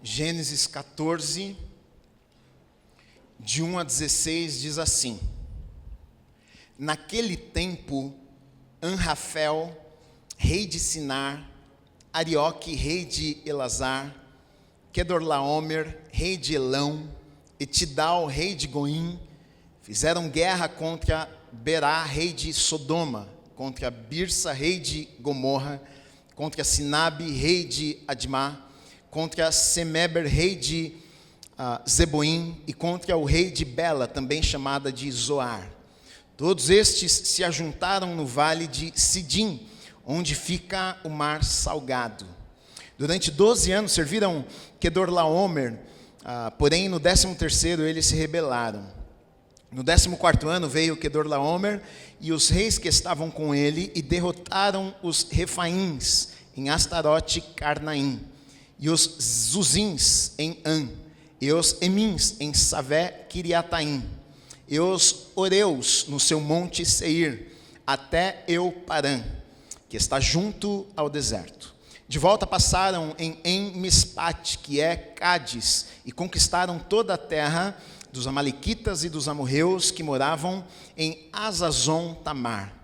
Gênesis 14, de 1 a 16, diz assim: Naquele tempo, Anrafel, rei de Sinar, Arioque, rei de Elazar, Quedorlaomer, rei de Elão, e Tidal, rei de Goim, fizeram guerra contra Berá, rei de Sodoma, contra Birsa, rei de Gomorra, contra Sinabe, rei de Admá, contra Semeber, rei de Zeboim, e contra o rei de Bela, também chamada de Zoar. Todos estes se ajuntaram no vale de Sidim, onde fica o mar salgado. Durante 12 anos serviram Quedorlaomer, porém no 13º eles se rebelaram. No 14º ano veio Quedorlaomer e os reis que estavam com ele e derrotaram os Refaíns em Astarote Carnaim, e os Zuzins em An, e os Emins em Savé Kiriataim, e os Oreus no seu monte Seir, até Euparã, que está junto ao deserto. De volta passaram em Mispate, que é Cádiz, e conquistaram toda a terra dos amalequitas e dos amorreus que moravam em Azazon Tamar.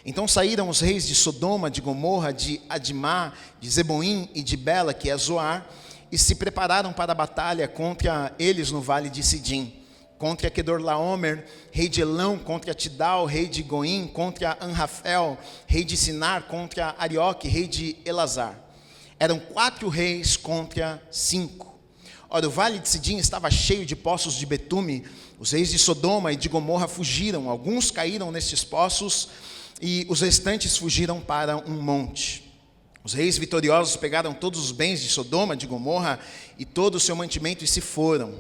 Então saíram os reis de Sodoma, de Gomorra, de Admá, de Zeboim e de Bela, que é Zoar, e se prepararam para a batalha contra eles no vale de Sidim, contra Quedorlaomer, rei de Elão, contra Tidal, rei de Goim, contra Anrafel, rei de Sinar, contra Arioque, rei de Elazar. Eram 4 reis contra 5. Ora, o vale de Sidim estava cheio de poços de betume. Os reis de Sodoma e de Gomorra fugiram. Alguns caíram nestes poços e os restantes fugiram para um monte. Os reis vitoriosos pegaram todos os bens de Sodoma, de Gomorra e todo o seu mantimento e se foram.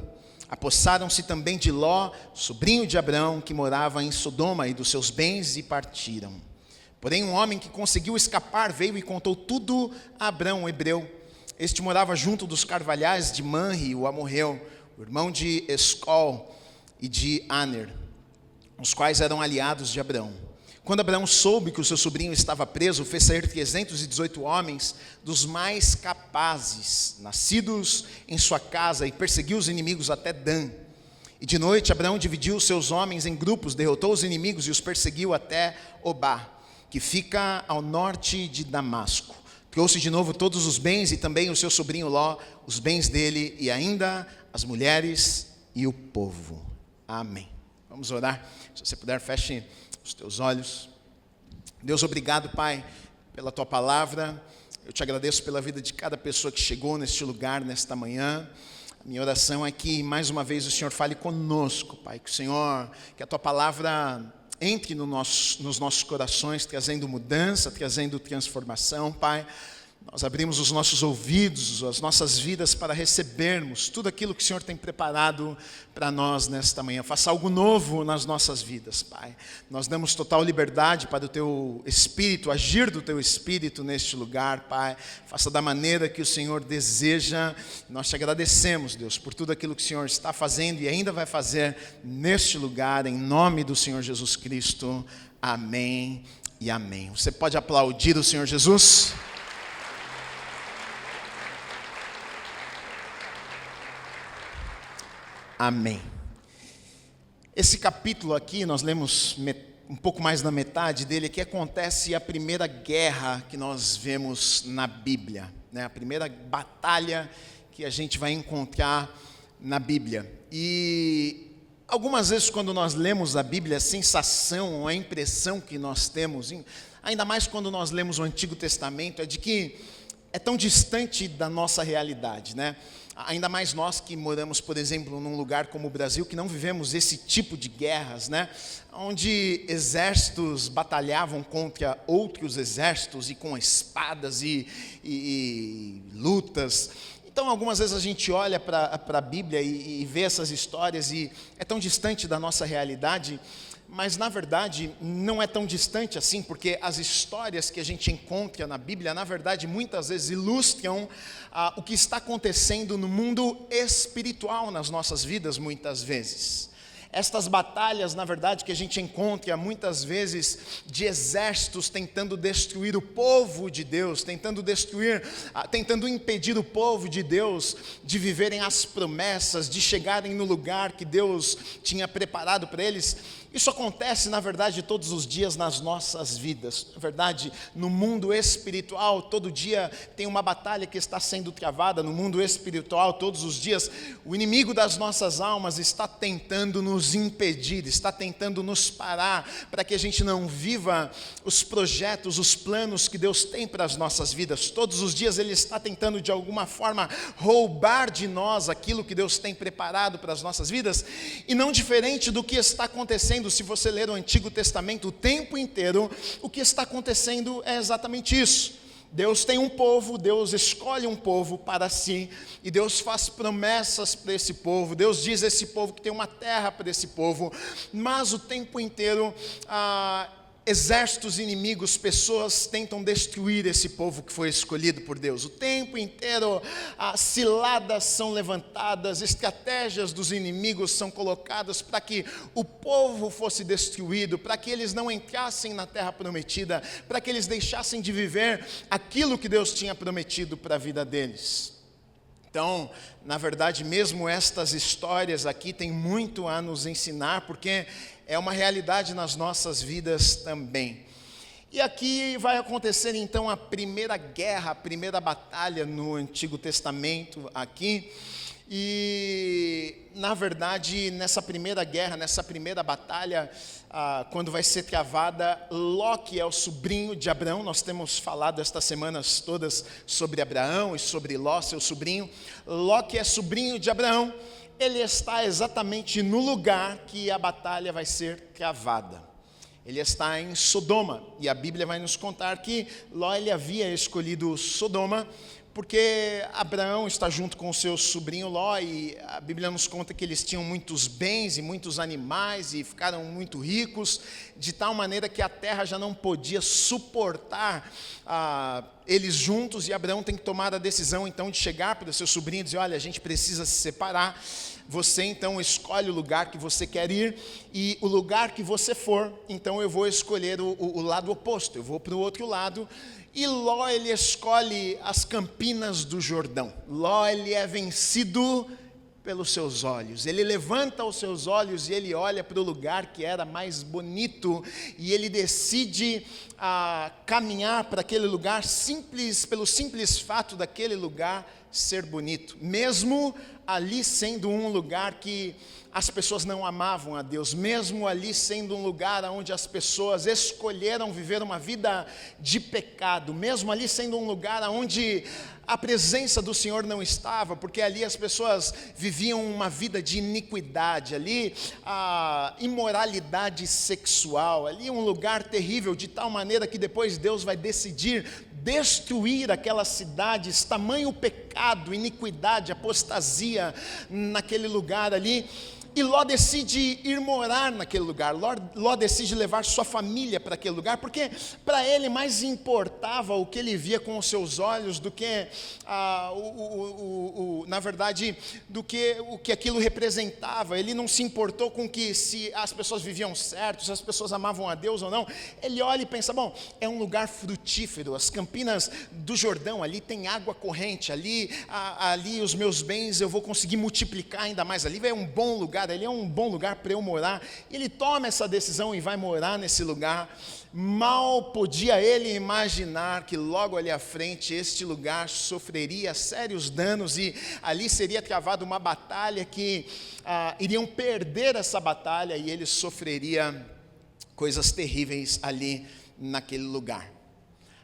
Apossaram-se também de Ló, sobrinho de Abrão, que morava em Sodoma, e dos seus bens, e partiram. Porém, um homem que conseguiu escapar veio e contou tudo a Abrão, o hebreu. Este morava junto dos carvalhais de Manre, o amorreu, o irmão de Escol e de Aner, os quais eram aliados de Abrão. Quando Abraão soube que o seu sobrinho estava preso, fez sair 318 homens dos mais capazes, nascidos em sua casa, e perseguiu os inimigos até Dan. E de noite Abraão dividiu os seus homens em grupos, derrotou os inimigos e os perseguiu até Obá, que fica ao norte de Damasco. Trouxe de novo todos os bens e também o seu sobrinho Ló, os bens dele e ainda as mulheres e o povo. Amém. Vamos orar. Se você puder, feche os teus olhos. Deus, obrigado, Pai, pela tua palavra. Eu te agradeço pela vida de cada pessoa que chegou neste lugar, nesta manhã. A minha oração é que, mais uma vez, o Senhor fale conosco, Pai. Que a tua palavra entre nos nossos corações, trazendo mudança, trazendo transformação, Pai. Nós abrimos os nossos ouvidos, as nossas vidas para recebermos tudo aquilo que o Senhor tem preparado para nós nesta manhã. Faça algo novo nas nossas vidas, Pai. Nós damos total liberdade para o Teu Espírito, agir do Teu Espírito neste lugar, Pai. Faça da maneira que o Senhor deseja. Nós te agradecemos, Deus, por tudo aquilo que o Senhor está fazendo e ainda vai fazer neste lugar, em nome do Senhor Jesus Cristo. Amém e amém. Você pode aplaudir o Senhor Jesus? Amém. Esse capítulo aqui, nós lemos um pouco mais da metade dele, que acontece a primeira guerra que nós vemos na Bíblia, né? A primeira batalha que a gente vai encontrar na Bíblia. E algumas vezes quando nós lemos a Bíblia, a sensação, a impressão que nós temos, ainda mais quando nós lemos o Antigo Testamento, é de que é tão distante da nossa realidade, né? Ainda mais nós que moramos, por exemplo, num lugar como o Brasil, que não vivemos esse tipo de guerras, né? Onde exércitos batalhavam contra outros exércitos e com espadas e lutas. Então, algumas vezes a gente olha para a Bíblia e vê essas histórias e é tão distante da nossa realidade, mas na verdade não é tão distante assim, porque as histórias que a gente encontra na Bíblia, na verdade, muitas vezes ilustram o que está acontecendo no mundo espiritual nas nossas vidas, muitas vezes. Estas batalhas, na verdade, que a gente encontra muitas vezes de exércitos tentando destruir o povo de Deus, tentando impedir o povo de Deus de viverem as promessas, de chegarem no lugar que Deus tinha preparado para eles. Isso acontece, na verdade, todos os dias nas nossas vidas. Na verdade, no mundo espiritual, todo dia tem uma batalha que está sendo travada. No mundo espiritual, todos os dias, o inimigo das nossas almas está tentando nos impedir, está tentando nos parar, para que a gente não viva os projetos, os planos que Deus tem para as nossas vidas. Todos os dias ele está tentando, de alguma forma, roubar de nós aquilo que Deus tem preparado para as nossas vidas. E não diferente do que está acontecendo, se você ler o Antigo Testamento o tempo inteiro, o que está acontecendo é exatamente isso. Deus tem um povo, Deus escolhe um povo para si, e Deus faz promessas para esse povo. Deus diz a esse povo que tem uma terra para esse povo, mas o tempo inteiro exércitos inimigos, pessoas tentam destruir esse povo que foi escolhido por Deus. O tempo inteiro ciladas são levantadas, estratégias dos inimigos são colocadas para que o povo fosse destruído, para que eles não entrassem na terra prometida, para que eles deixassem de viver aquilo que Deus tinha prometido para a vida deles. Então, na verdade, mesmo estas histórias aqui têm muito a nos ensinar, porque é uma realidade nas nossas vidas também. E aqui vai acontecer então a primeira guerra, a primeira batalha no Antigo Testamento aqui. E, na verdade, nessa primeira guerra, nessa primeira batalha, quando vai ser travada, Ló, que é o sobrinho de Abraão. Nós temos falado estas semanas todas sobre Abraão e sobre Ló, seu sobrinho. Ló, que é sobrinho de Abraão, ele está exatamente no lugar que a batalha vai ser travada. Ele está em Sodoma, e a Bíblia vai nos contar que Ló ele havia escolhido Sodoma, porque Abraão está junto com o seu sobrinho Ló, e a Bíblia nos conta que eles tinham muitos bens e muitos animais, e ficaram muito ricos, de tal maneira que a terra já não podia suportar eles juntos, e Abraão tem que tomar a decisão então de chegar para o seu sobrinho e dizer: olha, a gente precisa se separar, você então escolhe o lugar que você quer ir, e o lugar que você for, então eu vou escolher o lado oposto, eu vou para o outro lado. E Ló, ele escolhe as campinas do Jordão. Ló, ele é vencido pelos seus olhos. Ele levanta os seus olhos e ele olha para o lugar que era mais bonito, e ele decide caminhar para aquele lugar pelo simples fato daquele lugar ser bonito, mesmo ali sendo um lugar que as pessoas não amavam a Deus, mesmo ali sendo um lugar onde as pessoas escolheram viver uma vida de pecado, mesmo ali sendo um lugar onde a presença do Senhor não estava, porque ali as pessoas viviam uma vida de iniquidade, ali a imoralidade sexual, ali um lugar terrível, de tal maneira que depois Deus vai decidir destruir aquelas cidades, tamanho pecado, iniquidade, apostasia naquele lugar ali. E Ló decide ir morar naquele lugar. Ló decide levar sua família para aquele lugar, porque para ele mais importava o que ele via com os seus olhos do que, na verdade, do que o que aquilo representava. Ele não se importou com que se as pessoas viviam certo, se as pessoas amavam a Deus ou não. Ele olha e pensa: bom, é um lugar frutífero, as campinas do Jordão, ali tem água corrente, ali os meus bens eu vou conseguir multiplicar ainda mais, ali é um bom lugar, ele é um bom lugar para eu morar. E ele toma essa decisão e vai morar nesse lugar. Mal podia ele imaginar que logo ali à frente este lugar sofreria sérios danos, e ali seria travada uma batalha que iriam perder essa batalha, e ele sofreria coisas terríveis ali naquele lugar.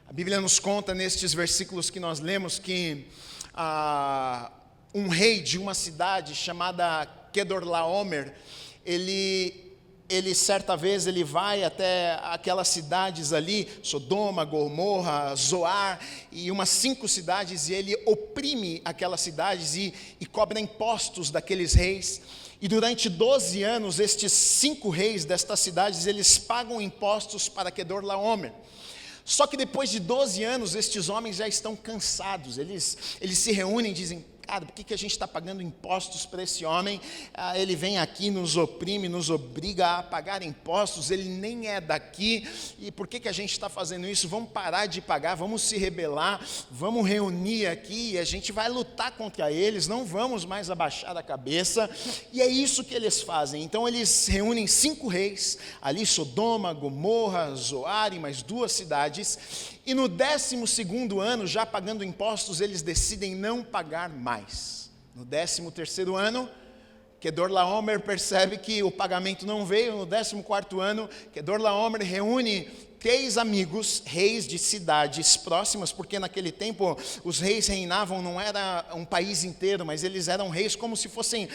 A Bíblia nos conta nestes versículos que nós lemos que um rei de uma cidade chamada Quedorlaomer, ele certa vez ele vai até aquelas cidades ali, Sodoma, Gomorra, Zoar, e umas 5 cidades, e ele oprime aquelas cidades e cobra impostos daqueles reis. E durante 12 anos, estes 5 reis destas cidades, eles pagam impostos para Quedorlaomer. Só que depois de 12 anos, estes homens já estão cansados, eles se reúnem e dizem: Cara, por que a gente está pagando impostos para esse homem? Ele vem aqui, nos oprime, nos obriga a pagar impostos, ele nem é daqui, e por que a gente está fazendo isso? Vamos parar de pagar, vamos se rebelar, vamos reunir aqui, e a gente vai lutar contra eles, não vamos mais abaixar a cabeça, e é isso que eles fazem. Então eles reúnem 5 reis, ali Sodoma, Gomorra, Zoar e mais 2 cidades, e no 12º ano, já pagando impostos, eles decidem não pagar mais. No 13º ano, Quedorlaomer percebe que o pagamento não veio. No 14º ano, Quedorlaomer reúne 3 amigos, reis de cidades próximas, porque naquele tempo os reis reinavam, não era um país inteiro, mas eles eram reis como se fossem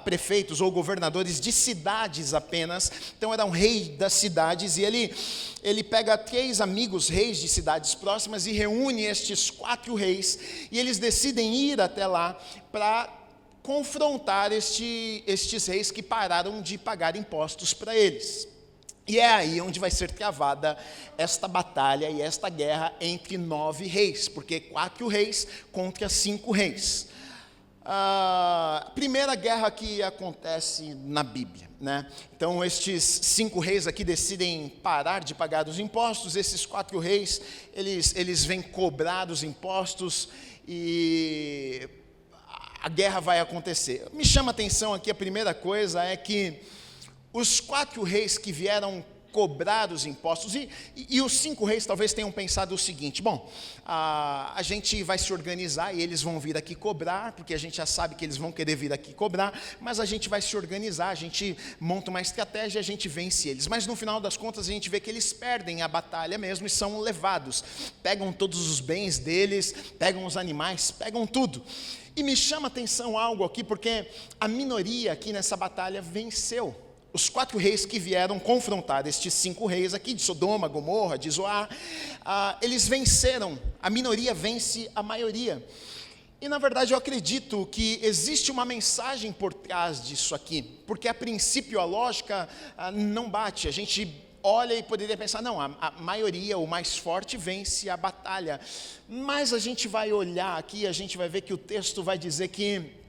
prefeitos ou governadores de cidades apenas. Então era um rei das cidades, e ele pega 3 amigos, reis de cidades próximas, e reúne estes 4 reis, e eles decidem ir até lá para confrontar estes reis que pararam de pagar impostos para eles. E é aí onde vai ser travada esta batalha e esta guerra entre 9 reis, porque 4 reis contra 5 reis. A primeira guerra que acontece na Bíblia, né? Então estes 5 reis aqui decidem parar de pagar os impostos. Esses 4 reis, eles vêm cobrar os impostos, e a guerra vai acontecer. Me chama a atenção aqui, a primeira coisa é que os 4 reis que vieram cobrar os impostos, e os 5 reis talvez tenham pensado o seguinte: bom, a gente vai se organizar e eles vão vir aqui cobrar, porque a gente já sabe que eles vão querer vir aqui cobrar, mas a gente vai se organizar, a gente monta uma estratégia, a gente vence eles. Mas no final das contas a gente vê que eles perdem a batalha mesmo e são levados, pegam todos os bens deles, pegam os animais, pegam tudo. E me chama a atenção algo aqui, porque a minoria aqui nessa batalha venceu. Os 4 reis que vieram confrontar estes 5 reis aqui, de Sodoma, Gomorra, de Zoar, eles venceram, a minoria vence a maioria. E na verdade eu acredito que existe uma mensagem por trás disso aqui, porque a princípio a lógica não bate. A gente olha e poderia pensar, não, a maioria, o mais forte vence a batalha. Mas a gente vai olhar aqui, a gente vai ver que o texto vai dizer que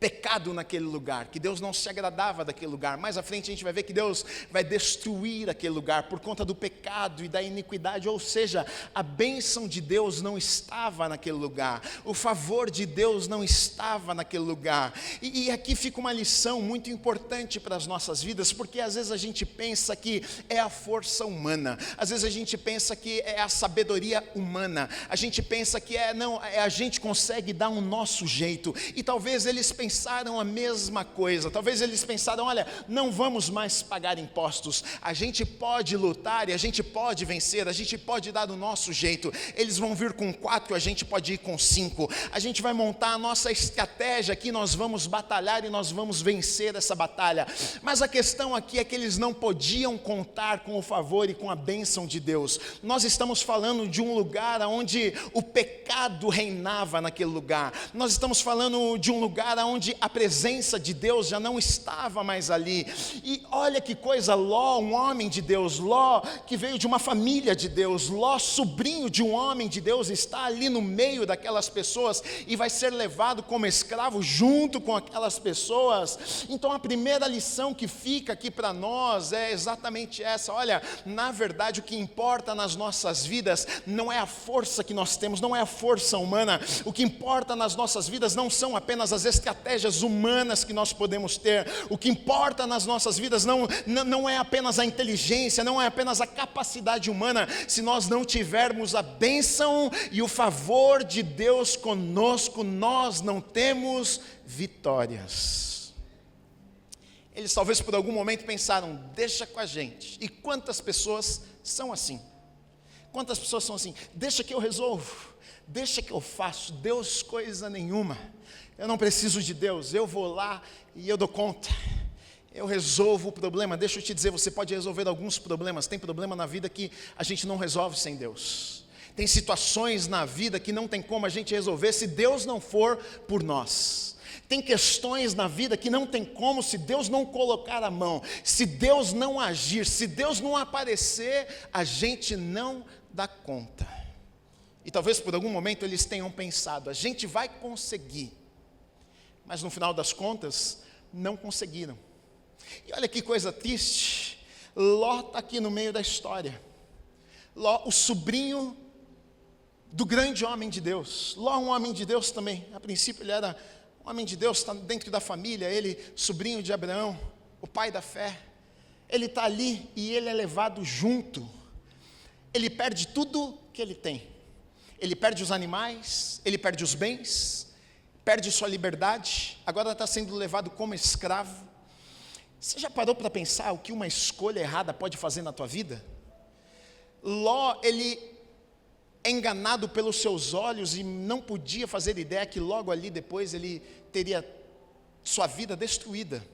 pecado naquele lugar, que Deus não se agradava daquele lugar. Mais à frente a gente vai ver que Deus vai destruir aquele lugar por conta do pecado e da iniquidade, ou seja, a bênção de Deus não estava naquele lugar, o favor de Deus não estava naquele lugar. E aqui fica uma lição muito importante para as nossas vidas, porque às vezes a gente pensa que é a força humana, às vezes a gente pensa que é a sabedoria humana, a gente pensa que a gente consegue dar um nosso jeito, e talvez eles pensaram a mesma coisa. Talvez eles pensaram, olha, não vamos mais pagar impostos, a gente pode lutar e a gente pode vencer, a gente pode dar do nosso jeito. Eles vão vir com 4, a gente pode ir com 5, a gente vai montar a nossa estratégia aqui, nós vamos batalhar e nós vamos vencer essa batalha. Mas a questão aqui é que eles não podiam contar com o favor e com a bênção de Deus. Nós estamos falando de um lugar onde o pecado reinava naquele lugar, nós estamos falando de um lugar onde a presença de Deus já não estava mais ali. E olha que coisa, Ló, um homem de Deus, Ló que veio de uma família de Deus, Ló, sobrinho de um homem de Deus, está ali no meio daquelas pessoas e vai ser levado como escravo junto com aquelas pessoas. Então a primeira lição que fica aqui para nós é exatamente essa: olha, na verdade o que importa nas nossas vidas não é a força que nós temos, não é a força humana. O que importa nas nossas vidas não são apenas as estratégias humanas que nós podemos ter. O que importa nas nossas vidas não é apenas a inteligência, não é apenas a capacidade humana. Se nós não tivermos a bênção e o favor de Deus conosco, nós não temos vitórias. Eles talvez por algum momento pensaram, deixa com a gente. E quantas pessoas são assim? Quantas pessoas são assim? Deixa que eu resolvo, deixa que eu faço, Deus coisa nenhuma. Eu não preciso de Deus, eu vou lá e eu dou conta, eu resolvo o problema. Deixa eu te dizer, você pode resolver alguns problemas. Tem problema na vida que a gente não resolve sem Deus. Tem situações na vida que não tem como a gente resolver se Deus não for por nós. Tem questões na vida que não tem como se Deus não colocar a mão, se Deus não agir, se Deus não aparecer, a gente não dá conta. E talvez por algum momento eles tenham pensado, a gente vai conseguir. Mas no final das contas, não conseguiram. E olha que coisa triste, Ló está aqui no meio da história. Ló, o sobrinho do grande homem de Deus. Ló, um homem de Deus também. A princípio ele era um homem de Deus, está dentro da família, ele, sobrinho de Abraão, o pai da fé. Ele está ali e ele é levado junto. Ele perde tudo que ele tem. Ele perde os animais, ele perde os bens, perde sua liberdade, agora está sendo levado como escravo. Você já parou para pensar o que uma escolha errada pode fazer na tua vida? Ló, ele é enganado pelos seus olhos e não podia fazer ideia que logo ali depois ele teria sua vida destruída.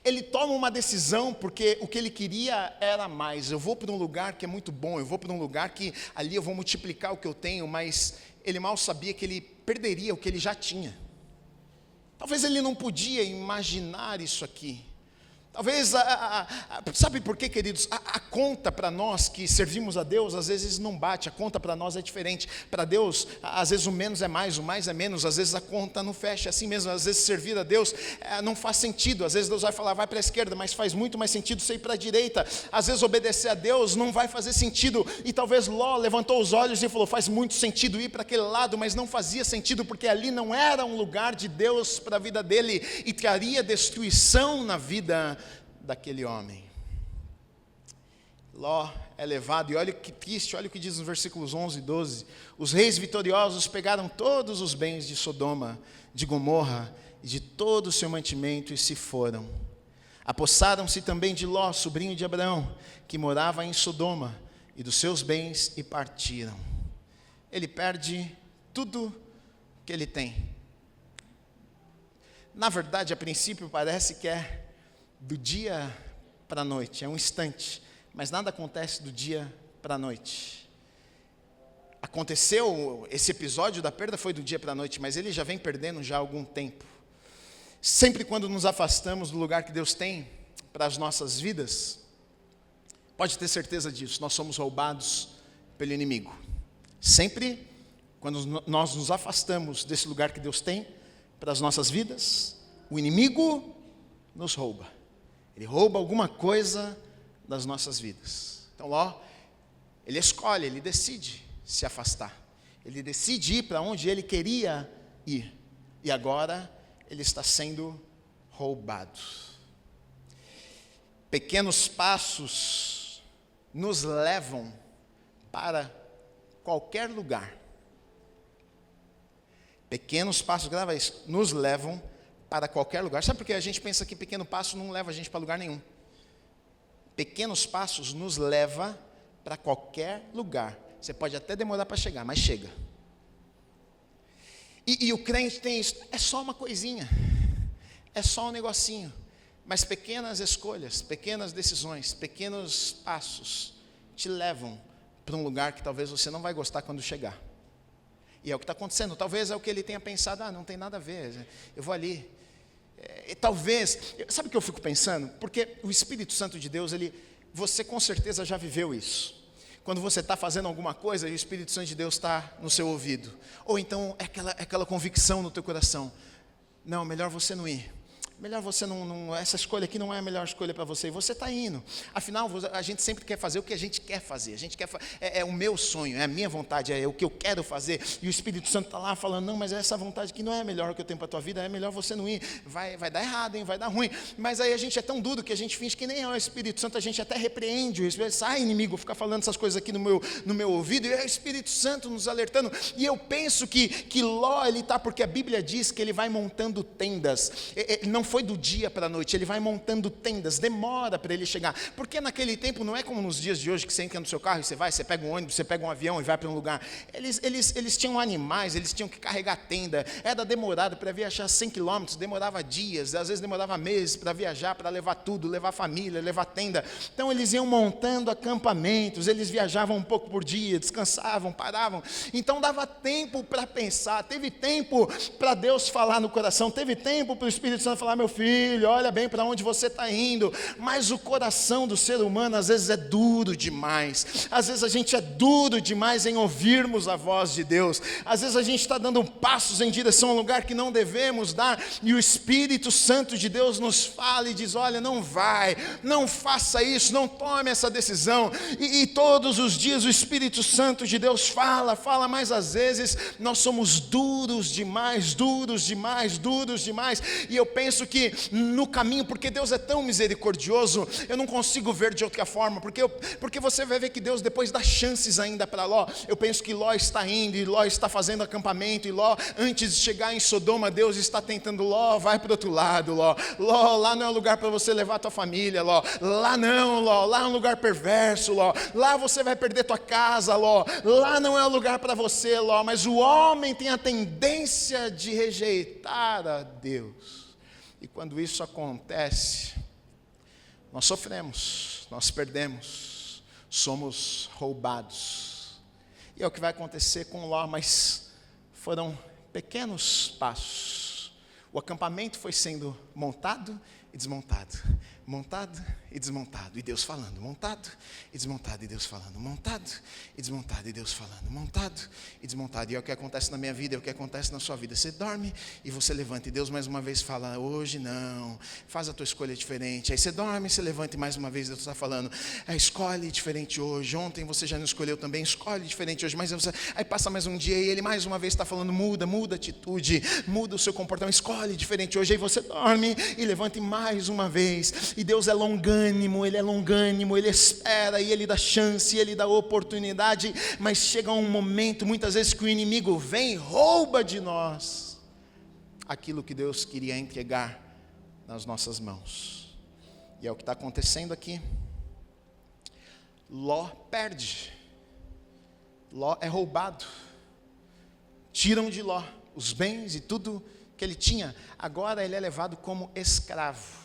Ele toma uma decisão porque o que ele queria era mais. Eu vou para um lugar que é muito bom, eu vou para um lugar que ali eu vou multiplicar o que eu tenho, mas ele mal sabia que ele perderia o que ele já tinha. Talvez ele não podia imaginar isso aqui. Talvez, sabe por quê, queridos? A conta para nós que servimos a Deus, às vezes não bate, a conta para nós é diferente. Para Deus, às vezes o menos é mais, o mais é menos, às vezes a conta não fecha, assim mesmo, às vezes servir a Deus não faz sentido, às vezes Deus vai falar, vai para a esquerda, mas faz muito mais sentido você ir para a direita, às vezes obedecer a Deus não vai fazer sentido, e talvez Ló levantou os olhos e falou, faz muito sentido ir para aquele lado, mas não fazia sentido, porque ali não era um lugar de Deus para a vida dele, e traria destruição na vida daquele homem. Ló é levado, e olha que triste, olha o que diz nos versículos 11 e 12, os reis vitoriosos pegaram todos os bens de Sodoma, de Gomorra, e de todo o seu mantimento, e se foram. Apossaram-se também de Ló, sobrinho de Abraão, que morava em Sodoma, e dos seus bens, e partiram. Ele perde tudo que ele tem. Na verdade, a princípio parece que é do dia para a noite, é um instante, mas nada acontece do dia para a noite. Aconteceu, esse episódio da perda foi do dia para a noite, mas ele já vem perdendo já há algum tempo. Sempre quando nos afastamos do lugar que Deus tem para as nossas vidas, pode ter certeza disso, nós somos roubados pelo inimigo. Sempre quando nós nos afastamos desse lugar que Deus tem para as nossas vidas, o inimigo nos rouba. Ele rouba alguma coisa das nossas vidas. Então, Ló, ele escolhe, ele decide se afastar. Ele decide ir para onde ele queria ir. E agora, ele está sendo roubado. Pequenos passos nos levam para qualquer lugar. Pequenos passos, grava isso, nos levam para qualquer lugar. Sabe por que a gente pensa que pequeno passo não leva a gente para lugar nenhum? Pequenos passos nos leva para qualquer lugar. Você pode até demorar para chegar, mas chega. E o crente tem isso, é só uma coisinha, é só um negocinho, mas pequenas escolhas, pequenas decisões, pequenos passos te levam para um lugar que talvez você não vai gostar quando chegar. E é o que está acontecendo, talvez é o que ele tenha pensado, não tem nada a ver, eu vou ali. Talvez, sabe o que eu fico pensando? Porque o Espírito Santo de Deus, você com certeza já viveu isso. Quando você está fazendo alguma coisa e o Espírito Santo de Deus está no seu ouvido. Ou então é aquela convicção no teu coração. Não, melhor você não ir. Melhor você não, essa escolha aqui não é a melhor escolha para você, e você está indo. Afinal, a gente sempre quer fazer o que a gente quer fazer, é o meu sonho, é a minha vontade, é o que eu quero fazer, e o Espírito Santo está lá falando, não, mas essa vontade aqui não é a melhor que eu tenho para a tua vida, é melhor você não ir, vai dar errado, hein, vai dar ruim, mas aí a gente é tão duro que a gente finge que nem é o Espírito Santo, a gente até repreende o Espírito, sai inimigo, fica falando essas coisas aqui no meu ouvido, e é o Espírito Santo nos alertando, e eu penso que Ló, ele está, porque a Bíblia diz que ele vai montando tendas, não foi do dia para a noite, ele vai montando tendas, demora para ele chegar, porque naquele tempo não é como nos dias de hoje, que você entra no seu carro e você pega um ônibus, você pega um avião e vai para um lugar, eles tinham animais, eles tinham que carregar tenda, era demorado para viajar 100 quilômetros, demorava dias, às vezes demorava meses para viajar, para levar tudo, levar família, levar tenda, então eles iam montando acampamentos, eles viajavam um pouco por dia, descansavam, paravam, então dava tempo para pensar, teve tempo para Deus falar no coração, teve tempo para o Espírito Santo falar, lá meu filho, olha bem para onde você está indo. Mas o coração do ser humano às vezes é duro demais. Às vezes a gente é duro demais em ouvirmos a voz de Deus. Às vezes a gente está dando passos em direção a um lugar que não devemos dar, e o Espírito Santo de Deus nos fala e diz: olha, não vai, não faça isso, não tome essa decisão. E todos os dias o Espírito Santo de Deus fala, mas às vezes nós somos duros demais, e eu penso que no caminho, porque Deus é tão misericordioso, eu não consigo ver de outra forma, porque você vai ver que Deus depois dá chances ainda para Ló. Eu penso que Ló está indo, e Ló está fazendo acampamento, e Ló, antes de chegar em Sodoma, Deus está tentando: Ló, vai para o outro lado, Ló, lá não é um lugar para você levar a tua família, Ló, lá não, Ló, lá é um lugar perverso, Ló, lá você vai perder tua casa, Ló, lá não é um lugar para você, Ló. Mas o homem tem a tendência de rejeitar a Deus, e quando isso acontece, nós sofremos, nós perdemos, somos roubados. E é o que vai acontecer com Ló, mas foram pequenos passos. O acampamento foi sendo montado e desmontado, montado e desmontado, e Deus falando, montado e desmontado, e Deus falando, montado e desmontado, e Deus falando, montado e desmontado. E é o que acontece na minha vida, é o que acontece na sua vida. Você dorme e você levanta, e Deus mais uma vez fala: hoje não, faz a tua escolha diferente. Aí você dorme, você levanta, e mais uma vez Deus está falando: escolhe diferente hoje. Ontem você já não escolheu também, escolhe diferente hoje. Mas aí passa mais um dia, e Ele mais uma vez está falando: muda a atitude, muda o seu comportamento, escolhe diferente hoje. Aí você dorme e levanta, e mais uma vez. E Deus é longânimo, Ele é longânimo, Ele espera, e Ele dá chance, Ele dá oportunidade. Mas chega um momento, muitas vezes, que o inimigo vem e rouba de nós aquilo que Deus queria entregar nas nossas mãos. E é o que está acontecendo aqui. Ló perde, Ló é roubado, tiram de Ló os bens e tudo que ele tinha. Agora ele é levado como escravo.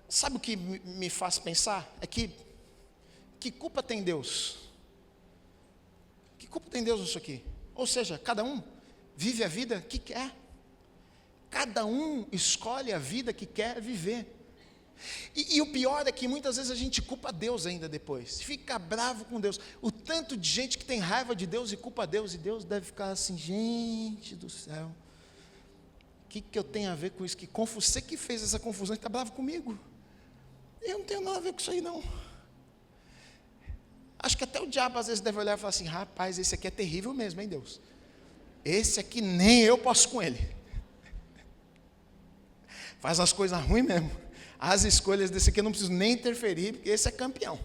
Sabe o que me faz pensar? É que culpa tem Deus? Que culpa tem Deus nisso aqui? Ou seja, cada um vive a vida que quer. Cada um escolhe a vida que quer viver. E o pior é que muitas vezes a gente culpa Deus ainda depois. Fica bravo com Deus. O tanto de gente que tem raiva de Deus e culpa Deus. E Deus deve ficar assim: gente do céu, o que eu tenho a ver com isso? Você que fez essa confusão e está bravo comigo. Eu não tenho nada a ver com isso aí não. Acho que até o diabo às vezes deve olhar e falar assim: rapaz, esse aqui é terrível mesmo, hein, Deus? Esse aqui nem eu posso com ele. Faz umas coisas ruins mesmo. As escolhas desse aqui eu não preciso nem interferir, porque esse é campeão.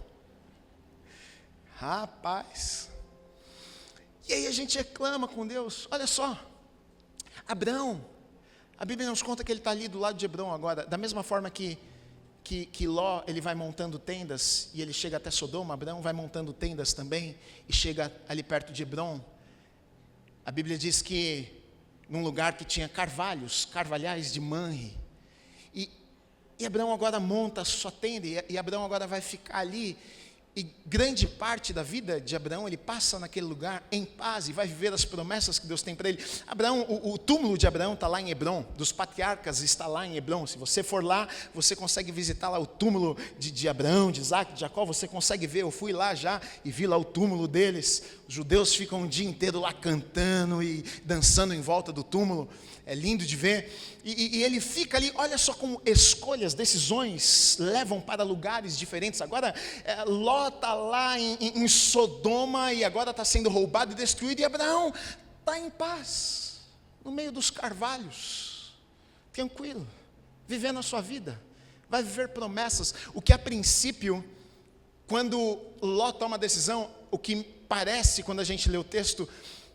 Rapaz. E aí a gente reclama com Deus. Olha só, Abrão, a Bíblia nos conta que ele está ali do lado de Hebrom agora. Da mesma forma que Ló, ele vai montando tendas, e ele chega até Sodoma. Abrão vai montando tendas também, e chega ali perto de Hebrom. A Bíblia diz que num lugar que tinha carvalhais de Manre, e Abrão agora monta a sua tenda, e Abrão agora vai ficar ali, e grande parte da vida de Abrão, ele passa naquele lugar em paz, e vai viver as promessas que Deus tem para ele. Abraão, o túmulo de Abraão está lá em Hebrom, dos patriarcas está lá em Hebrom. Se você for lá, você consegue visitar lá o túmulo de Abraão, de Isaac, de Jacó, você consegue ver. Eu fui lá já e vi lá o túmulo deles. Os judeus ficam um dia inteiro lá cantando e dançando em volta do túmulo. É lindo de ver. E ele fica ali, olha só como escolhas, decisões levam para lugares diferentes. Agora Ló está lá em Sodoma, e agora está sendo roubado e destruído, e Abraão está em paz, no meio dos carvalhos, tranquilo, vivendo a sua vida, vai viver promessas. O que a princípio, quando Ló toma a decisão, o que parece, quando a gente lê o texto,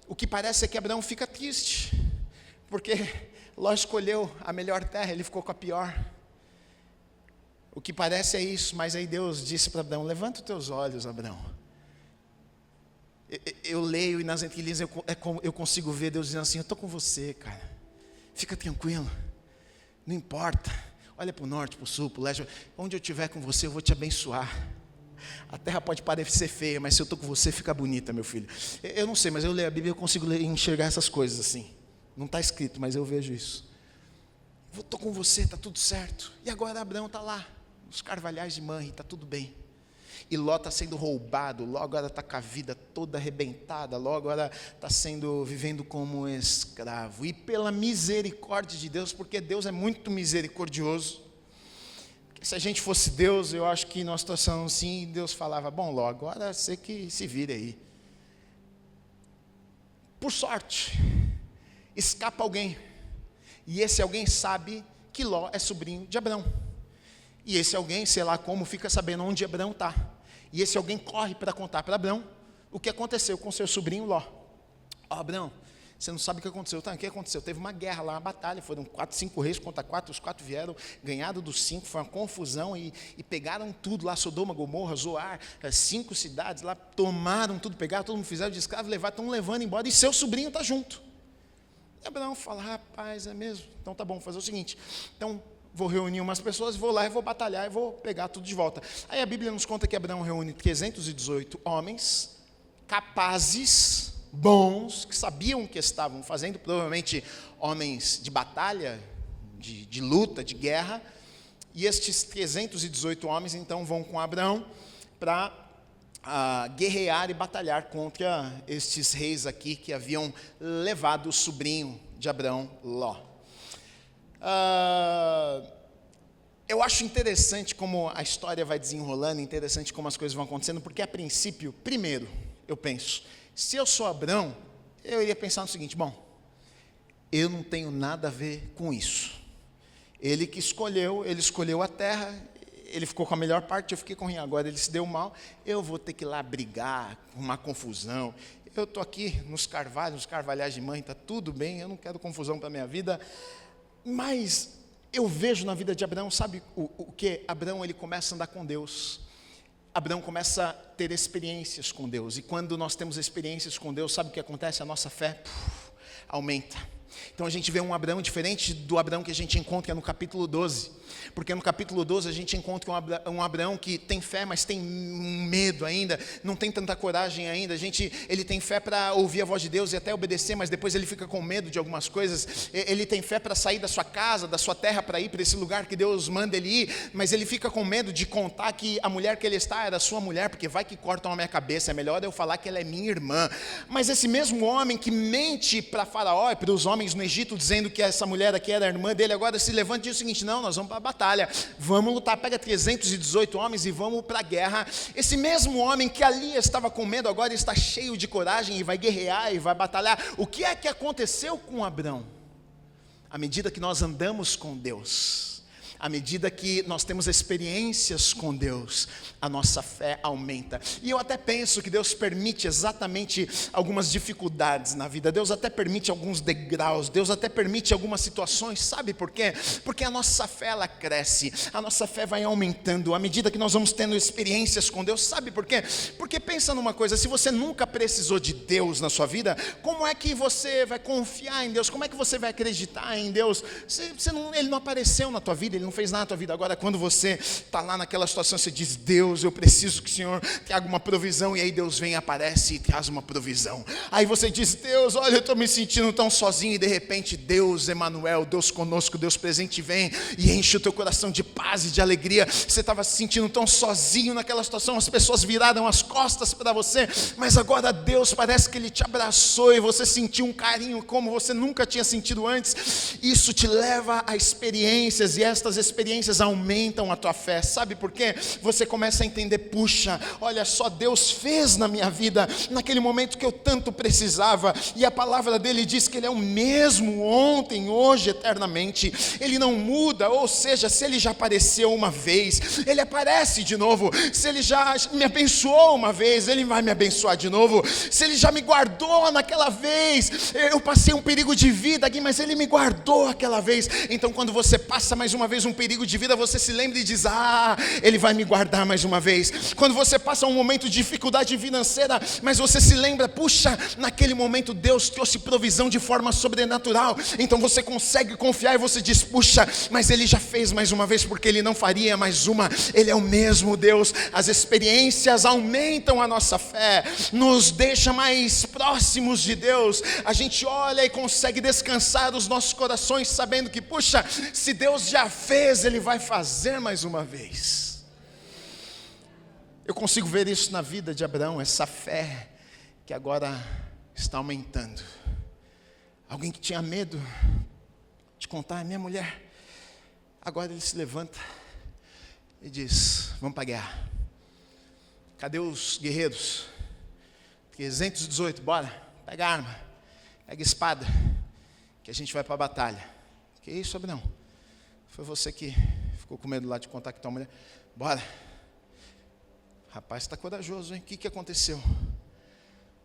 o que parece é que Abraão fica triste, porque Ló escolheu a melhor terra, ele ficou com a pior. O que parece é isso, mas aí Deus disse para Abraão: levanta os teus olhos, Abraão. Eu leio, e nas entrelinhas eu consigo ver Deus dizendo assim: eu estou com você, cara, fica tranquilo, não importa, olha para o norte, para o sul, para o leste, onde eu estiver com você eu vou te abençoar. A terra pode parecer feia, mas se eu estou com você fica bonita, meu filho. Eu não sei, mas eu leio a Bíblia e eu consigo enxergar essas coisas assim. Não está escrito, mas eu vejo isso. estou com você, está tudo certo. E agora Abraão está lá, nos carvalhais de Manre, está tudo bem. E Ló está sendo roubado, Ló agora está com a vida toda arrebentada, Ló agora está vivendo como escravo. E pela misericórdia de Deus, porque Deus é muito misericordioso. Porque se a gente fosse Deus, eu acho que numa situação assim, Deus falava, bom Ló, agora você que se vire aí. Por sorte, escapa alguém. E esse alguém sabe que Ló é sobrinho de Abrão. E esse alguém, sei lá como, fica sabendo onde Abrão está. E esse alguém corre para contar para Abrão o que aconteceu com seu sobrinho Ló. Ó, Abrão, você não sabe o que aconteceu. Tá, o que aconteceu? Teve uma guerra lá, uma batalha, foram 4, 5 reis contra 4, os 4 vieram, ganhado dos 5, foi uma confusão e pegaram tudo lá, Sodoma, Gomorra, Zoar, 5 cidades lá, tomaram tudo, pegaram, todo mundo fizeram de escravo, levaram, estão levando embora e seu sobrinho está junto. E Abraão fala, rapaz, é mesmo? Então tá bom, vou fazer o seguinte, então vou reunir umas pessoas, vou lá e vou batalhar e vou pegar tudo de volta. Aí a Bíblia nos conta que Abraão reúne 318 homens, capazes, bons, que sabiam o que estavam fazendo, provavelmente homens de batalha, de luta, de guerra, e estes 318 homens então vão com Abraão para guerrear e batalhar contra estes reis aqui que haviam levado o sobrinho de Abraão, Ló. Eu acho interessante como a história vai desenrolando, interessante como as coisas vão acontecendo, porque a princípio, primeiro, eu penso, se eu sou Abraão, eu iria pensar no seguinte, bom, eu não tenho nada a ver com isso. Ele escolheu a terra, ele ficou com a melhor parte, eu fiquei com o ruim, agora ele se deu mal, eu vou ter que ir lá brigar, arrumar confusão, eu estou aqui nos carvalhais de Manre, está tudo bem, eu não quero confusão para a minha vida. Mas eu vejo na vida de Abraão, sabe o que? Abraão, ele começa a andar com Deus. Abraão começa a ter experiências com Deus. E quando nós temos experiências com Deus, sabe o que acontece? A nossa fé aumenta. Então a gente vê um Abraão diferente do Abraão que a gente encontra no capítulo 12. Porque no capítulo 12 a gente encontra um Abraão que tem fé, mas tem medo ainda, não tem tanta coragem ainda. Ele tem fé para ouvir a voz de Deus e até obedecer, mas depois ele fica com medo de algumas coisas. Ele tem fé para sair da sua casa, da sua terra, para ir para esse lugar que Deus manda ele ir, mas ele fica com medo de contar que a mulher que ele está era sua mulher, porque vai que cortam a minha cabeça, é melhor eu falar que ela é minha irmã. Mas esse mesmo homem que mente para Faraó e para os homens no Egito, dizendo que essa mulher aqui era a irmã dele, agora se levanta e diz o seguinte, não, nós vamos para a batalha, vamos lutar, pega 318 homens e vamos para a guerra. Esse mesmo homem que ali estava com medo, agora está cheio de coragem e vai guerrear e vai batalhar. O que é que aconteceu com Abraão? À medida que nós andamos com Deus, à medida que nós temos experiências com Deus, a nossa fé aumenta. E eu até penso que Deus permite exatamente algumas dificuldades na vida, Deus até permite alguns degraus, Deus até permite algumas situações, sabe por quê? Porque a nossa fé, ela cresce, a nossa fé vai aumentando, à medida que nós vamos tendo experiências com Deus, sabe por quê? Porque pensa numa coisa, se você nunca precisou de Deus na sua vida, como é que você vai confiar em Deus? Como é que você vai acreditar em Deus? Ele não apareceu na tua vida, Ele não fez nada na tua vida. Agora, quando você está lá naquela situação, você diz, Deus, eu preciso que o Senhor traga uma provisão, e aí Deus vem, aparece e traz uma provisão. Aí você diz, Deus, olha, eu estou me sentindo tão sozinho, e de repente Deus, Emanuel, Deus conosco, Deus presente vem e enche o teu coração de paz e de alegria. Você estava se sentindo tão sozinho naquela situação, as pessoas viraram as costas para você, mas agora Deus parece que Ele te abraçou e você sentiu um carinho como você nunca tinha sentido antes. Isso te leva a experiências, e estas experiências aumentam a tua fé. Sabe por quê? Você começa a entender, puxa, olha só, Deus fez na minha vida naquele momento que eu tanto precisava, e a palavra dele diz que Ele é o mesmo ontem, hoje, eternamente. Ele não muda, ou seja, se Ele já apareceu uma vez, Ele aparece de novo. Se Ele já me abençoou uma vez, Ele vai me abençoar de novo. Se Ele já me guardou naquela vez, eu passei um perigo de vida aqui, mas Ele me guardou aquela vez. Então quando você passa mais uma vez mais um perigo de vida, você se lembra e diz: Ele vai me guardar mais uma vez. Quando você passa um momento de dificuldade financeira, mas você se lembra, puxa, naquele momento Deus trouxe provisão de forma sobrenatural, então você consegue confiar e você diz: puxa, mas Ele já fez mais uma vez, porque Ele não faria mais uma. Ele é o mesmo Deus. As experiências aumentam a nossa fé, nos deixa mais próximos de Deus. A gente olha e consegue descansar os nossos corações sabendo que, puxa, se Deus já fez, Ele vai fazer mais uma vez. Eu consigo ver isso na vida de Abraão, essa fé que agora está aumentando. Alguém que tinha medo de contar: minha mulher. Agora ele se levanta e diz: vamos para a guerra. Cadê os guerreiros? 318, bora, pega a arma, pega a espada, que a gente vai para a batalha. Que isso, Abraão? Foi você que ficou com medo lá de contar com tua mulher. Bora. Rapaz, está corajoso, hein? O que aconteceu?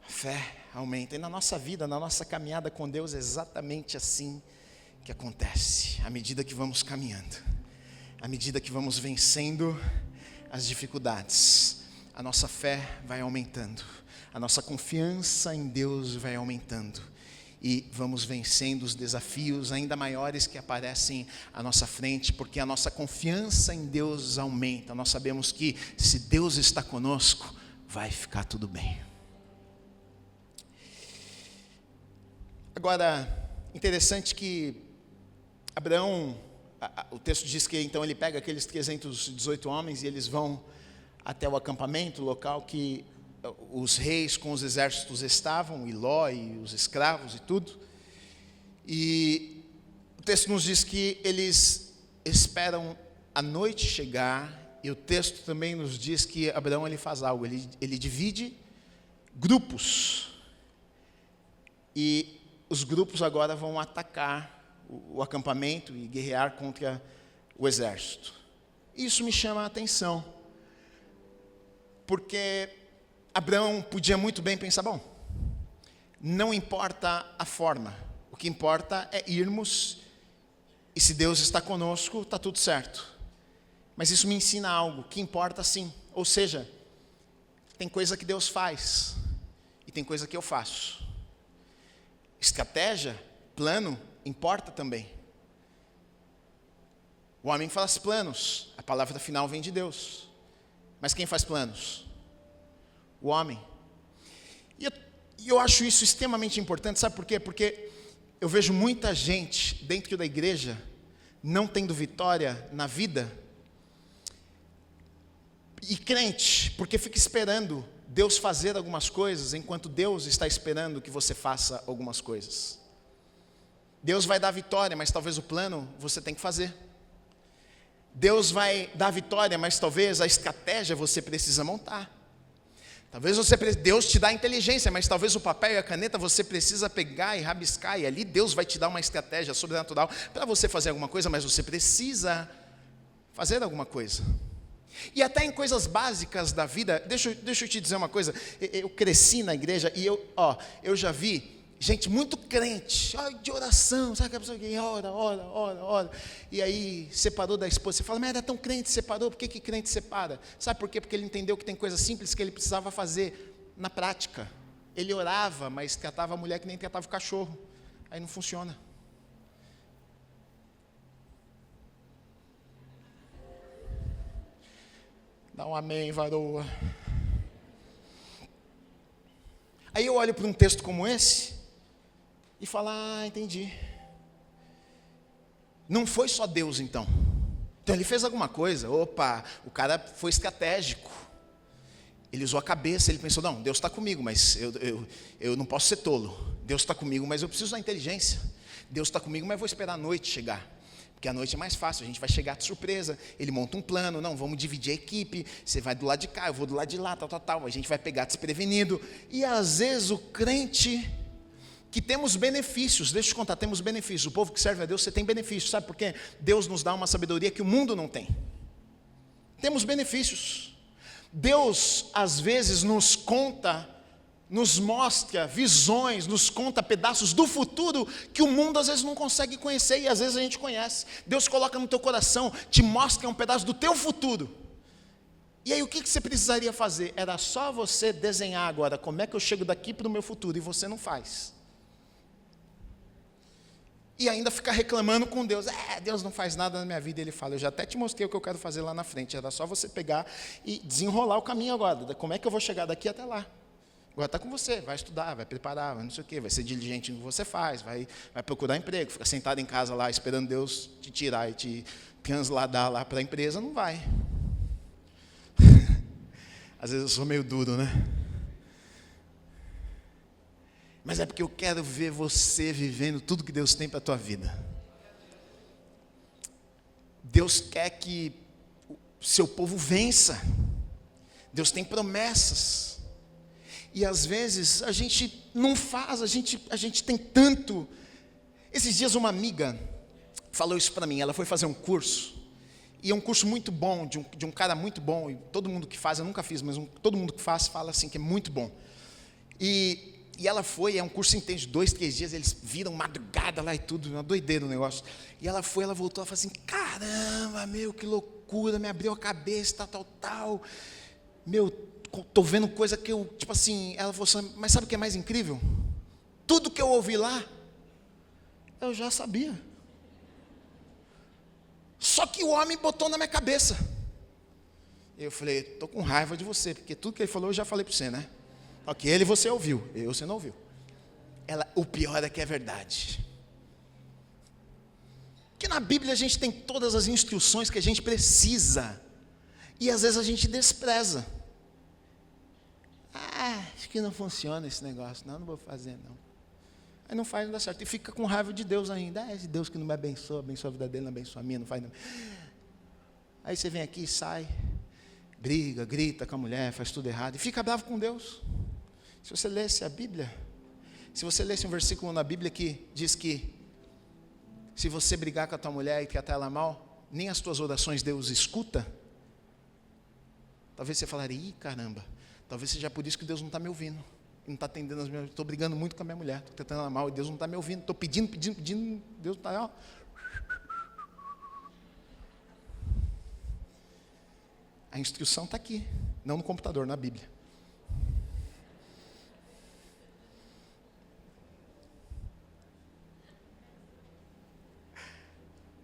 A fé aumenta. E na nossa vida, na nossa caminhada com Deus, é exatamente assim que acontece. À medida que vamos caminhando, à medida que vamos vencendo as dificuldades, a nossa fé vai aumentando, a nossa confiança em Deus vai aumentando, e vamos vencendo os desafios ainda maiores que aparecem à nossa frente, porque a nossa confiança em Deus aumenta. Nós sabemos que se Deus está conosco, vai ficar tudo bem. Agora, interessante que Abraão, o texto diz que então ele pega aqueles 318 homens e eles vão até o acampamento local que os reis com os exércitos estavam, e Ló e os escravos e tudo. E o texto nos diz que eles esperam a noite chegar, e o texto também nos diz que Abraão ele faz algo, ele divide grupos, e os grupos agora vão atacar o acampamento e guerrear contra o exército. Isso me chama a atenção, porque Abraão podia muito bem pensar: bom, não importa a forma, o que importa é irmos, e se Deus está conosco, está tudo certo. Mas isso me ensina algo, que importa sim. Ou seja, tem coisa que Deus faz, e tem coisa que eu faço. Estratégia, plano, importa também. O homem faz planos, a palavra final vem de Deus. Mas quem faz planos? O homem. E eu acho isso extremamente importante, sabe por quê? Porque eu vejo muita gente dentro da igreja não tendo vitória na vida, e crente, porque fica esperando Deus fazer algumas coisas, enquanto Deus está esperando que você faça algumas coisas. Deus vai dar vitória, mas talvez o plano você tem que fazer. Deus vai dar vitória, mas talvez a estratégia você precisa montar. Talvez Deus te dá inteligência, mas talvez o papel e a caneta você precisa pegar e rabiscar, e ali Deus vai te dar uma estratégia sobrenatural para você fazer alguma coisa, mas você precisa fazer alguma coisa. E até em coisas básicas da vida, deixa eu te dizer uma coisa, eu cresci na igreja e eu já vi gente muito crente, de oração, sabe aquela pessoa que ora, e aí separou da esposa. Você fala: mas era tão crente, separou, por que crente separa? Sabe por quê? Porque ele entendeu que tem coisas simples que ele precisava fazer na prática. Ele orava, mas tratava a mulher que nem tratava o cachorro, aí não funciona. Dá um amém, varoa. Aí eu olho para um texto como esse e falo: entendi. Não foi só Deus então. Então ele fez alguma coisa. Opa, o cara foi estratégico. Ele usou a cabeça, ele pensou: não, Deus está comigo, mas eu não posso ser tolo. Deus está comigo, mas eu preciso da inteligência. Deus está comigo, mas vou esperar a noite chegar. Porque a noite é mais fácil, a gente vai chegar de surpresa. Ele monta um plano: não, vamos dividir a equipe, você vai do lado de cá, eu vou do lado de lá, tal, a gente vai pegar desprevenido. E às vezes o crente, que temos benefícios, deixa eu te contar, temos benefícios. O povo que serve a Deus, você tem benefícios, sabe por quê? Deus nos dá uma sabedoria que o mundo não tem. Temos benefícios. Deus às vezes nos conta nos mostra visões, nos conta pedaços do futuro que o mundo às vezes não consegue conhecer e às vezes a gente conhece. Deus coloca no teu coração, te mostra um pedaço do teu futuro. E aí o que você precisaria fazer? Era só você desenhar agora como é que eu chego daqui para o meu futuro, e você não faz. E ainda ficar reclamando com Deus. Deus não faz nada na minha vida. Ele fala, eu já até te mostrei o que eu quero fazer lá na frente. Era só você pegar e desenrolar o caminho agora. Como é que eu vou chegar daqui até lá? Agora está com você, vai estudar, vai preparar, vai não sei o quê, vai ser diligente no que você faz, vai procurar emprego, fica sentado em casa lá esperando Deus te tirar e te transladar lá para a empresa, não vai. Às vezes eu sou meio duro, né? Mas é porque eu quero ver você vivendo tudo que Deus tem para a tua vida. Deus quer que o seu povo vença. Deus tem promessas. E às vezes a gente não faz, a gente tem tanto. Esses dias uma amiga falou isso para mim, ela foi fazer um curso, e é um curso muito bom, de um cara muito bom, e todo mundo que faz, eu nunca fiz, mas todo mundo que faz fala assim que é muito bom. E ela foi, é um curso intenso, 2, 3 dias, eles viram madrugada lá e tudo, uma doideira o negócio. E ela foi, ela voltou, ela falou assim, caramba, meu, que loucura, me abriu a cabeça, tal. Meu, estou vendo coisa que eu, tipo assim, ela falou assim, mas sabe o que é mais incrível? Tudo que eu ouvi lá, eu já sabia. Só que o homem botou na minha cabeça. Eu falei, estou com raiva de você, porque tudo que ele falou eu já falei para você, né? Ok, ele você ouviu, você não ouviu. O pior é que é verdade. Que na Bíblia a gente tem todas as instruções que a gente precisa, e às vezes a gente despreza. Acho que não funciona esse negócio, não vou fazer não. Aí não faz, não dá certo, e fica com raiva de Deus ainda. Esse Deus que não me abençoa a vida dele, não abençoa a minha, não faz não. Aí você vem aqui, sai, briga, grita com a mulher, faz tudo errado, e fica bravo com Deus. Se você lesse a Bíblia, se você lesse um versículo na Bíblia que diz que se você brigar com a tua mulher e tratar ela mal, nem as tuas orações Deus escuta, talvez você falaria, caramba, talvez seja por isso que Deus não está me ouvindo, não está atendendo as minhas, estou brigando muito com a minha mulher, estou tratando ela mal e Deus não está me ouvindo, estou pedindo, Deus está, ó. A instrução está aqui, não no computador, na Bíblia.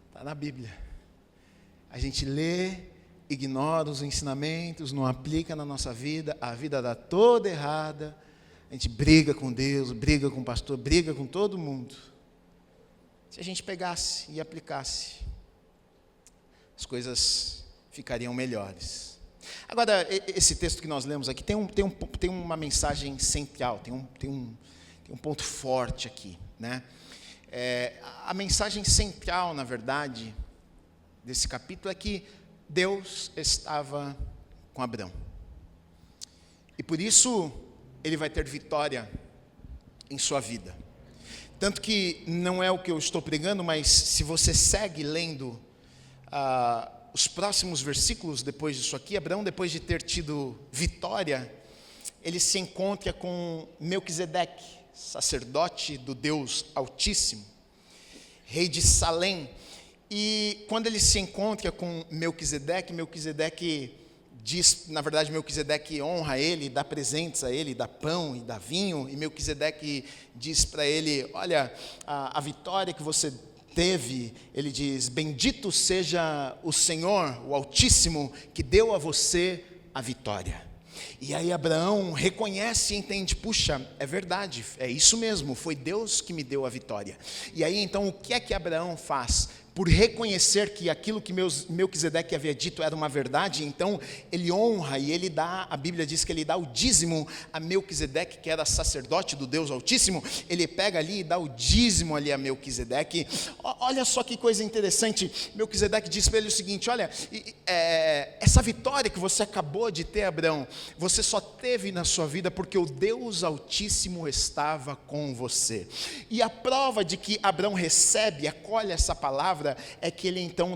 Está na Bíblia. A gente lê, ignora os ensinamentos, não aplica na nossa vida, a vida dá toda errada, a gente briga com Deus, briga com o pastor, briga com todo mundo. Se a gente pegasse e aplicasse, as coisas ficariam melhores. Agora, esse texto que nós lemos aqui tem uma mensagem central, tem um ponto forte aqui, né? A mensagem central, na verdade, desse capítulo é que Deus estava com Abrão. E por isso, ele vai ter vitória em sua vida. Tanto que não é o que eu estou pregando, mas se você segue lendo os próximos versículos depois disso aqui, Abrão, depois de ter tido vitória, ele se encontra com Melquisedeque, sacerdote do Deus Altíssimo, rei de Salém. E quando ele se encontra com Melquisedeque diz, na verdade, Melquisedeque honra ele, dá presentes a ele, dá pão e dá vinho, e Melquisedeque diz para ele, olha, a vitória que você teve, ele diz, bendito seja o Senhor, o Altíssimo, que deu a você a vitória. E aí Abraão reconhece e entende, puxa, é verdade, é isso mesmo, foi Deus que me deu a vitória. E aí então o que é que Abraão faz? Por reconhecer que aquilo que Melquisedeque havia dito era uma verdade, então ele honra e ele dá, a Bíblia diz que ele dá o dízimo a Melquisedeque, que era sacerdote do Deus Altíssimo, ele pega ali e dá o dízimo ali a Melquisedeque. Olha só que coisa interessante, Melquisedeque diz para ele o seguinte, olha, essa vitória que você acabou de ter, Abraão, você só teve na sua vida porque o Deus Altíssimo estava com você. E a prova de que Abraão recebe, acolhe essa palavra, é que ele então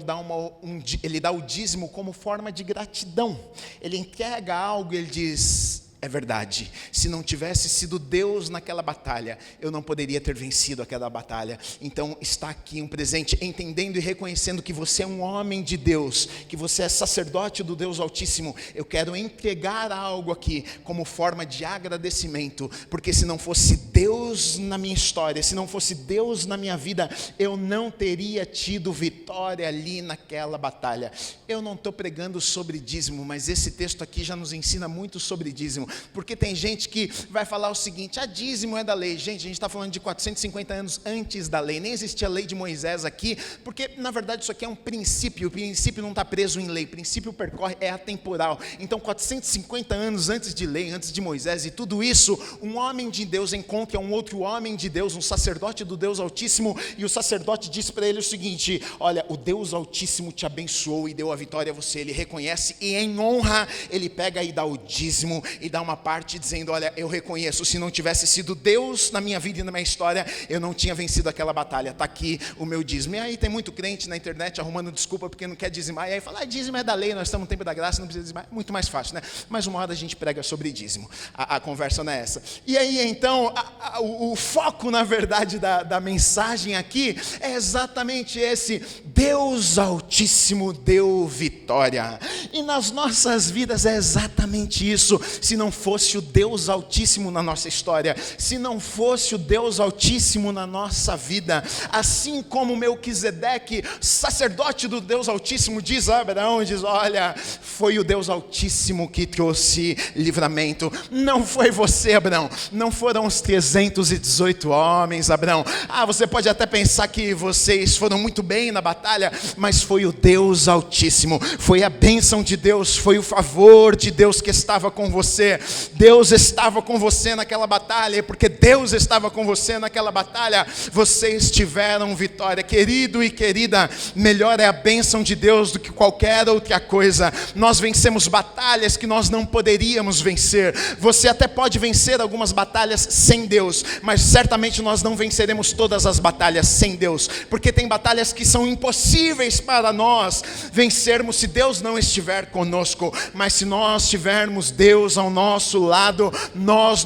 ele dá o dízimo como forma de gratidão. Ele entrega algo, ele diz, É verdade, se não tivesse sido Deus naquela batalha, eu não poderia ter vencido aquela batalha. Então está aqui um presente, entendendo e reconhecendo que você é um homem de Deus, que você é sacerdote do Deus Altíssimo. Eu quero entregar algo aqui como forma de agradecimento, porque se não fosse Deus na minha história, se não fosse Deus na minha vida, eu não teria tido vitória ali naquela batalha. Eu não estou pregando sobre dízimo, mas esse texto aqui já nos ensina muito sobre dízimo. Porque tem gente que vai falar o seguinte: dízimo é da lei. Gente, a gente está falando de 450 anos antes da lei. Nem existia a lei de Moisés aqui, porque na verdade isso aqui é um princípio. O princípio não está preso em lei, o princípio percorre, é atemporal. Então 450 anos antes de lei, antes de Moisés e tudo isso, um homem de Deus encontra um outro homem de Deus, um sacerdote do Deus Altíssimo, e o sacerdote diz para ele o seguinte: olha, o Deus Altíssimo te abençoou e deu a vitória a você. Ele reconhece e em honra ele pega e dá o dízimo e dá uma parte dizendo: olha, eu reconheço, se não tivesse sido Deus na minha vida e na minha história, eu não tinha vencido aquela batalha. Está aqui o meu dízimo. E aí tem muito crente na internet arrumando desculpa porque não quer dizimar, e aí fala: dízimo é da lei, nós estamos no tempo da graça, não precisa dizimar. Muito mais fácil, né? Mas uma hora a gente prega sobre dízimo, a conversa não é essa. E aí então o foco na verdade da mensagem aqui é exatamente esse: Deus Altíssimo deu vitória. E nas nossas vidas é exatamente isso. Se não fosse o Deus Altíssimo na nossa história, se não fosse o Deus Altíssimo na nossa vida, assim como Melquisedeque, sacerdote do Deus Altíssimo, diz a Abraão, diz: olha, foi o Deus Altíssimo que trouxe livramento. Não foi você, Abraão, não foram os 318 homens, Abraão. Você pode até pensar que vocês foram muito bem na batalha, mas foi o Deus Altíssimo, foi a bênção de Deus, foi o favor de Deus que estava com você. Deus estava com você naquela batalha, e porque Deus estava com você naquela batalha, vocês tiveram vitória. Querido e querida, melhor é a bênção de Deus do que qualquer outra coisa. Nós vencemos batalhas que nós não poderíamos vencer. Você até pode vencer algumas batalhas sem Deus, mas certamente nós não venceremos todas as batalhas sem Deus, porque tem batalhas que são impossíveis para nós vencermos se Deus não estiver conosco. Mas se nós tivermos Deus ao nosso lado, nós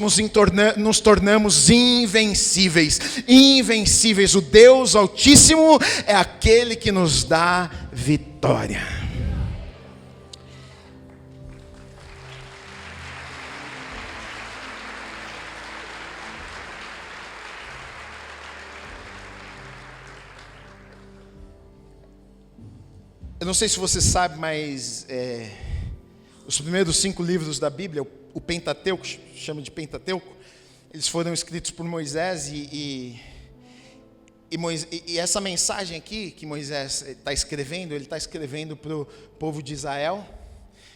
nos tornamos invencíveis. Invencíveis. O Deus Altíssimo é aquele que nos dá vitória. Eu não sei se você sabe, mas os primeiros 5 livros da Bíblia, o Pentateuco, chama de Pentateuco, eles foram escritos por Moisés e essa mensagem aqui que Moisés está escrevendo, ele está escrevendo para o povo de Israel,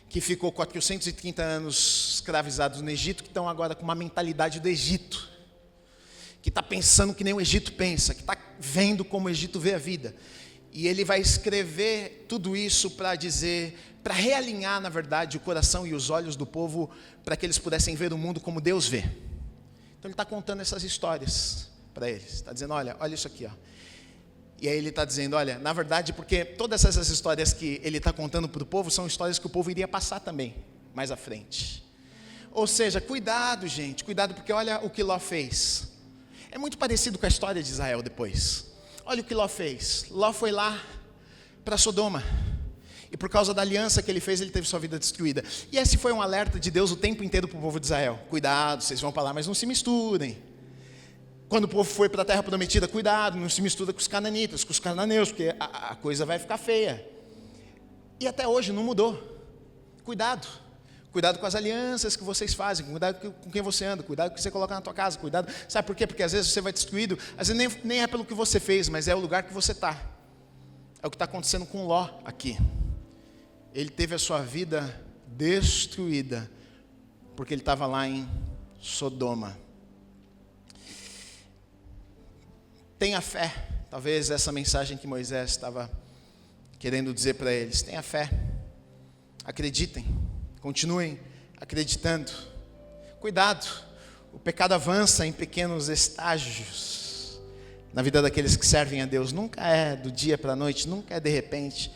que ficou 430 anos escravizados no Egito, que estão agora com uma mentalidade do Egito, que está pensando que nem o Egito pensa, que está vendo como o Egito vê a vida. E ele vai escrever tudo isso para dizer, para realinhar, na verdade, o coração e os olhos do povo, para que eles pudessem ver o mundo como Deus vê. Então ele está contando essas histórias para eles. Está dizendo: olha isso aqui, ó. E aí ele está dizendo: olha, na verdade, porque todas essas histórias que ele está contando para o povo são histórias que o povo iria passar também, mais à frente. Ou seja, cuidado, gente, cuidado, porque olha o que Ló fez. É muito parecido com a história de Israel depois. Olha o que Ló fez. Ló foi lá para Sodoma, e por causa da aliança que ele fez, ele teve sua vida destruída. E esse foi um alerta de Deus o tempo inteiro para o povo de Israel: cuidado, vocês vão para lá, mas não se misturem. Quando o povo foi para a terra prometida, cuidado, não se mistura com os cananitas, com os cananeus, porque a coisa vai ficar feia. E até hoje não mudou. Cuidado com as alianças que vocês fazem, cuidado com quem você anda, cuidado com o que você coloca na tua casa, cuidado. Sabe por quê? Porque às vezes você vai destruído, às vezes nem é pelo que você fez, mas é o lugar que você está. É o que está acontecendo com Ló aqui. Ele teve a sua vida destruída, porque ele estava lá em Sodoma. Tenha fé. Talvez essa mensagem que Moisés estava querendo dizer para eles: tenha fé, acreditem, continuem acreditando. Cuidado, o pecado avança em pequenos estágios na vida daqueles que servem a Deus. Nunca é do dia para a noite, nunca é de repente.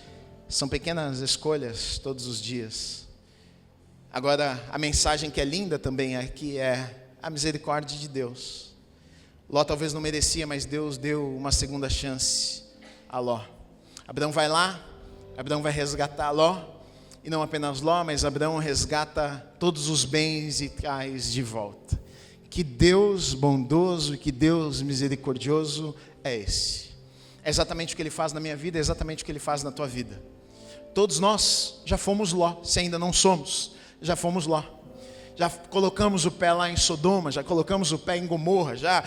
São pequenas escolhas todos os dias. Agora, a mensagem que é linda também aqui é a misericórdia de Deus. Ló talvez não merecia, mas Deus deu uma segunda chance a Ló. Abraão vai lá, Abraão vai resgatar Ló, e não apenas Ló, mas Abraão resgata todos os bens e traz de volta. Que Deus bondoso e que Deus misericordioso é esse. É exatamente o que Ele faz na minha vida, é exatamente o que Ele faz na tua vida. Todos nós já fomos Ló, se ainda não somos, já fomos Ló. Já colocamos o pé lá em Sodoma, já colocamos o pé em Gomorra, já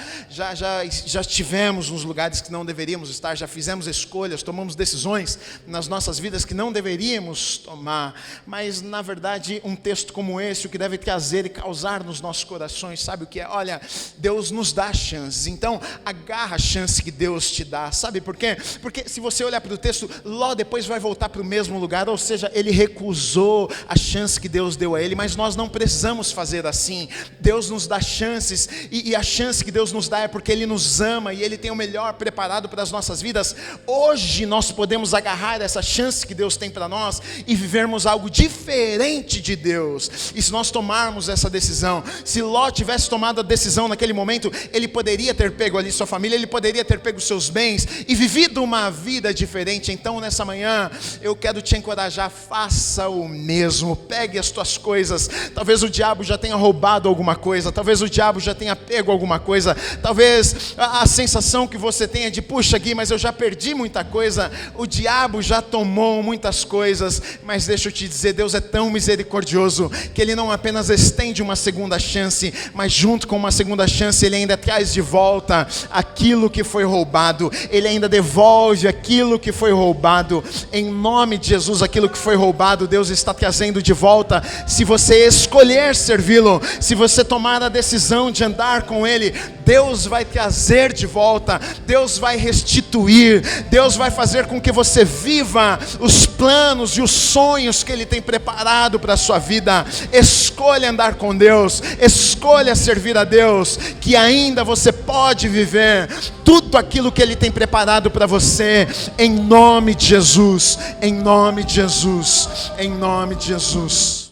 estivemos nos lugares que não deveríamos estar, já fizemos escolhas, tomamos decisões nas nossas vidas que não deveríamos tomar. Mas na verdade um texto como esse, o que deve trazer e causar nos nossos corações, sabe o que é? Olha, Deus nos dá chances, então agarra a chance que Deus te dá. Sabe por quê? Porque se você olhar para o texto, Ló depois vai voltar para o mesmo lugar, ou seja, ele recusou a chance que Deus deu a ele, mas nós não precisamos fazer assim. Deus nos dá chances, e a chance que Deus nos dá é porque Ele nos ama e Ele tem o melhor preparado para as nossas vidas. Hoje nós podemos agarrar essa chance que Deus tem para nós e vivermos algo diferente de Deus. E se nós tomarmos essa decisão, se Ló tivesse tomado a decisão naquele momento, ele poderia ter pego ali sua família, ele poderia ter pego seus bens e vivido uma vida diferente. Então nessa manhã eu quero te encorajar, faça o mesmo. Pegue as tuas coisas. Talvez o diabo já tenha roubado alguma coisa, talvez o diabo já tenha pego alguma coisa, talvez a sensação que você tenha de, puxa Gui, mas eu já perdi muita coisa. O diabo já tomou muitas coisas, mas deixa eu te dizer, Deus é tão misericordioso que Ele não apenas estende uma segunda chance, mas junto com uma segunda chance Ele ainda traz de volta aquilo que foi roubado. Ele ainda devolve aquilo que foi roubado. Em nome de Jesus, aquilo que foi roubado Deus está trazendo de volta. Se você escolher servi-lo, se você tomar a decisão de andar com Ele, Deus vai trazer de volta, Deus vai restituir, Deus vai fazer com que você viva os planos e os sonhos que Ele tem preparado para a sua vida. Escolha andar com Deus, escolha servir a Deus, que ainda você pode viver tudo aquilo que Ele tem preparado para você, em nome de Jesus, em nome de Jesus, em nome de Jesus.